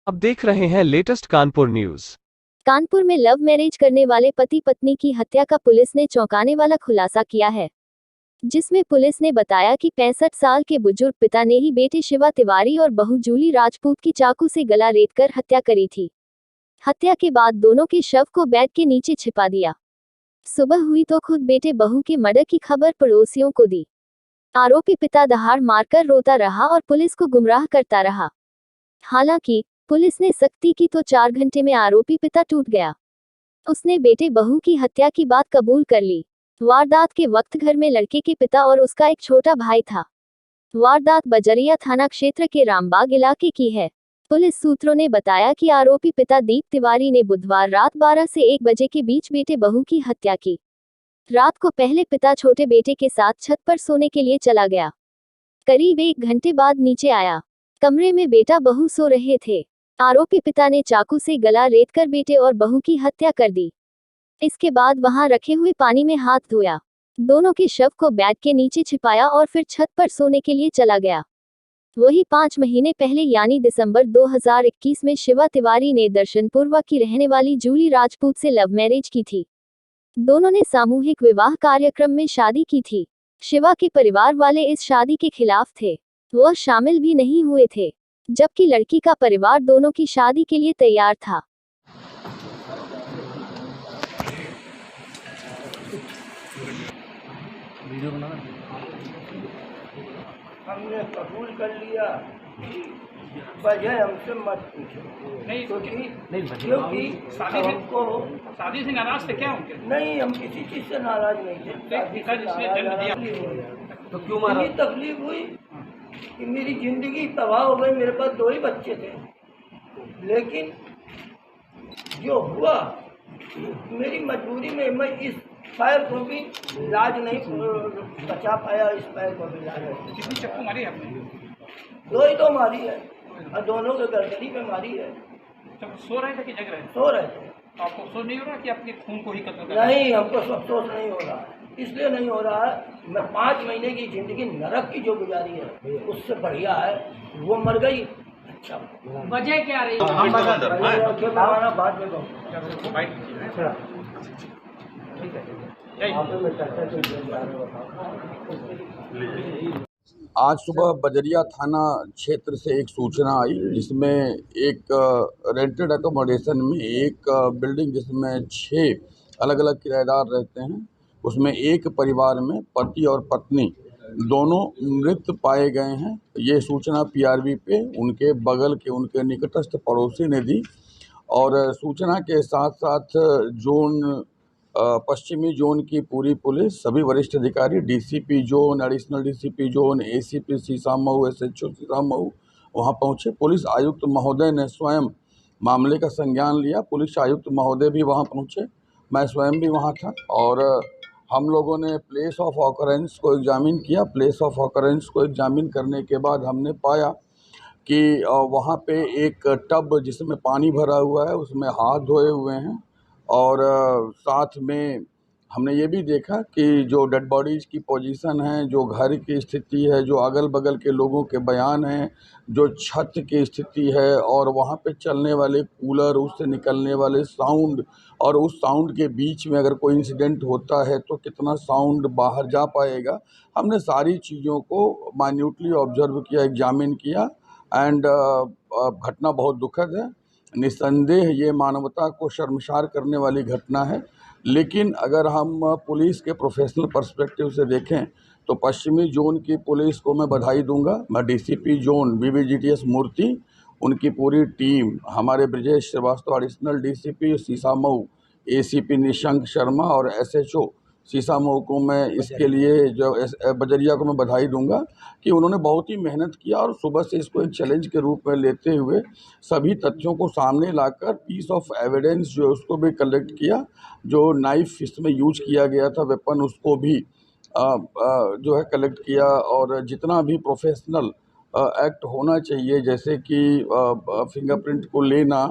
अब देख रहे हैं लेटेस्ट कानपुर न्यूज। कानपुर में लव मैरिज करने वाले पति पत्नी की हत्या का पुलिस ने चौंकाने वाला खुलासा किया है, जिसमें पुलिस ने बताया कि 65 साल के बुजुर्ग पिता ने ही बेटे शिवा तिवारी और बहू जूली राजपूत की चाकू से गला रेतकर हत्या करी थी। हत्या के बाद दोनों के शव को बेड के नीचे छिपा दिया। सुबह हुई तो खुद बेटे बहू के मर्डर की खबर पड़ोसियों को दी। आरोपी पिता दहाड़ मारकर रोता रहा और पुलिस को गुमराह करता रहा। हालांकि पुलिस ने सख्ती की तो 4 घंटे में आरोपी पिता टूट गया। उसने बेटे बहू की हत्या की बात कबूल कर ली। वारदात के वक्त घर में लड़के के पिता और उसका एक छोटा भाई था। वारदात बजरिया थाना क्षेत्र के रामबाग इलाके की है। पुलिस सूत्रों ने बताया कि आरोपी पिता दीप तिवारी ने बुधवार रात 12 से 1 बजे के बीच बेटे बहू की हत्या की। रात को पहले पिता छोटे बेटे के साथ छत पर सोने के लिए चला गया। करीब 1 घंटे बाद नीचे आया। कमरे में बेटा बहू सो रहे थे। आरोपी पिता ने चाकू से गला रेतकर बेटे और बहू की हत्या कर दी। इसके बाद वहां रखे हुए पानी में हाथ धोया। दोनों के शव को बेड के नीचे छिपाया और फिर छत पर सोने के लिए चला गया। वही 5 महीने पहले यानी दिसंबर 2021 में शिवा तिवारी ने दर्शनपुरवा की रहने वाली जूली राजपूत से लव मैरिज की थी। दोनों ने सामूहिक विवाह कार्यक्रम में शादी की थी। शिवा के परिवार वाले इस शादी के खिलाफ थे। वह शामिल भी नहीं हुए थे, जबकि लड़की का परिवार दोनों की शादी के लिए तैयार था। हमने कबूल कर लिया, वजह हमसे मत पूछो। नहीं क्योंकि शादी से नाराज थे क्या उनके? नहीं, हम किसी चीज से नाराज नहीं थे। तो क्यों मारा? इतनी तकलीफ हुई कि मेरी जिंदगी तबाह हो गई। मेरे पास 2 ही बच्चे थे, लेकिन जो हुआ मेरी मजबूरी में मैं इस पैर को भी इलाज नहीं बचा पाया। इस पैर को भी इलाज कितनी चप्पू मारी आपने? 2 ही तो मारी है और दोनों के गर्दनी पे मारी है। जब सो रहे थे कि जग रहे थे? सो रहे थे। तो आपको अफसोस नहीं हो रहा कि आपके खून को ही कत्ल कर? नहीं, हमको अफसोस नहीं हो रहा है। इसलिए नहीं हो रहा है, मैं 5 महीने की जिंदगी नरक की जो गुजारी है उससे बढ़िया है वो मर गई। अच्छा, वजह क्या रही? बाद में आज सुबह बजरिया थाना क्षेत्र से एक सूचना आई, जिसमें एक रेंटेड अकोमोडेशन में एक बिल्डिंग जिसमें 6 अलग अलग किराएदार रहते हैं, उसमें एक परिवार में पति और पत्नी दोनों मृत पाए गए हैं। ये सूचना पीआरबी पे उनके बगल के उनके निकटस्थ पड़ोसी ने दी और सूचना के साथ साथ पश्चिमी जोन की पूरी पुलिस, सभी वरिष्ठ अधिकारी, DCP zone, additional DCP zone, ACP Sisamau, SHO Sisamau वहां पहुंचे। पुलिस आयुक्त महोदय ने स्वयं मामले का संज्ञान लिया। पुलिस आयुक्त महोदय भी वहां पहुंचे, मैं स्वयं भी वहां था और हम लोगों ने प्लेस ऑफ ऑकरेंस को एग्जामिन किया। प्लेस ऑफ ऑकरेंस को एग्जामिन करने के बाद हमने पाया कि वहाँ पे एक टब जिसमें पानी भरा हुआ है उसमें हाथ धोए हुए हैं और साथ में हमने ये भी देखा कि जो डेड बॉडीज़ की पोजीशन है, जो घर की स्थिति है, जो अगल बगल के लोगों के बयान हैं, जो छत की स्थिति है और वहाँ पे चलने वाले कूलर, उससे निकलने वाले साउंड और उस साउंड के बीच में अगर कोई इंसिडेंट होता है तो कितना साउंड बाहर जा पाएगा, हमने सारी चीज़ों को माइन्यूटली ऑब्जर्व किया, एग्जामिन किया एंड घटना बहुत दुखद है। निस्संदेह ये मानवता को शर्मसार करने वाली घटना है। लेकिन अगर हम पुलिस के प्रोफेशनल पर्सपेक्टिव से देखें तो पश्चिमी जोन की पुलिस को मैं बधाई दूंगा। मैं डीसीपी जोन बीबीजीटीएस मूर्ति, उनकी पूरी टीम, हमारे Brajesh Srivastava additional DCP Sisamau, ACP Nishank Sharma और एसएचओ सीसामऊ को मैं इसके लिए जो बजरिया को मैं बधाई दूंगा कि उन्होंने बहुत ही मेहनत किया और सुबह से इसको एक चैलेंज के रूप में लेते हुए सभी तथ्यों को सामने लाकर पीस ऑफ एविडेंस जो है उसको भी कलेक्ट किया। जो नाइफ इसमें यूज किया गया था वेपन, उसको भी जो है कलेक्ट किया और जितना भी प्रोफेशनल एक्ट होना चाहिए, जैसे कि फिंगरप्रिंट को लेना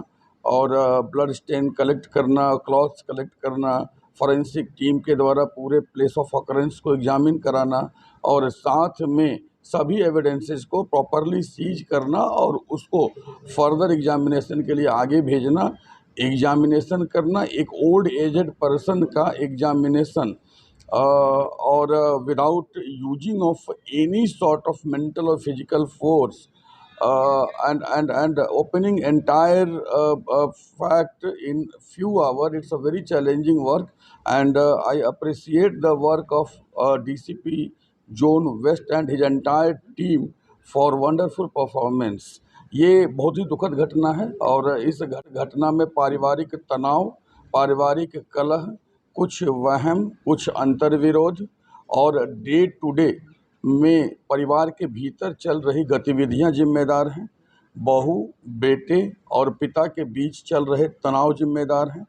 और ब्लड स्टेन कलेक्ट करना, क्लॉथ्स कलेक्ट करना, फॉरेंसिक टीम के द्वारा पूरे प्लेस ऑफ ऑकरेंस को एग्जामिन कराना और साथ में सभी एविडेंसेस को प्रॉपरली सीज करना और उसको फर्दर एग्जामिनेशन के लिए आगे भेजना, एग्जामिनेशन करना, एक ओल्ड एजेड पर्सन का एग्जामिनेशन और without using of any sort of mental और physical force and opening entire fact in few hours. It's a very challenging work, and I appreciate the work of DCP Zone West and his entire team for wonderful performance. ये बहुत ही दुखद घटना है और इस घटना में पारिवारिक तनाव, पारिवारिक कलह, कुछ वहम, कुछ अंतर्विरोध और डे टू डे में परिवार के भीतर चल रही गतिविधियां जिम्मेदार हैं। बहू, बेटे और पिता के बीच चल रहे तनाव जिम्मेदार हैं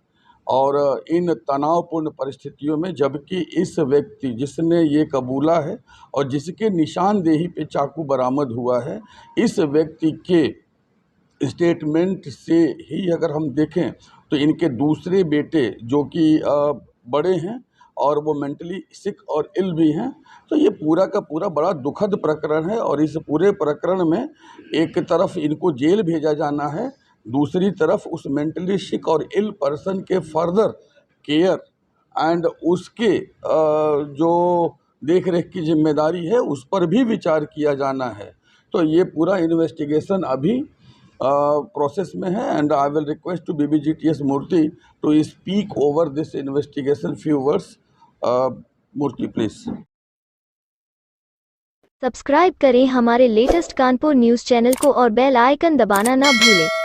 और इन तनावपूर्ण परिस्थितियों में जबकि इस व्यक्ति जिसने ये कबूला है और जिसके निशानदेही पे चाकू बरामद हुआ है, इस व्यक्ति के स्टेटमेंट से ही अगर हम देखें तो इनके दूसरे बेटे जो कि बड़े हैं और वो मेंटली सिक और इल भी हैं, तो ये पूरा का पूरा बड़ा दुखद प्रकरण है और इस पूरे प्रकरण में एक तरफ इनको जेल भेजा जाना है, दूसरी तरफ उस मेंटली सिक और इल पर्सन के फर्दर केयर एंड उसके जो देख रेख की जिम्मेदारी है उस पर भी विचार किया जाना है। तो ये पूरा इन्वेस्टिगेशन अभी प्रोसेस में है and I will request to BBGTS Murthy to speak over this investigation few words. Murthy please. Subscribe करें हमारे लेटेस्ट कानपुर न्यूज़ चैनल को और बेल आइकन दबाना ना भूलें।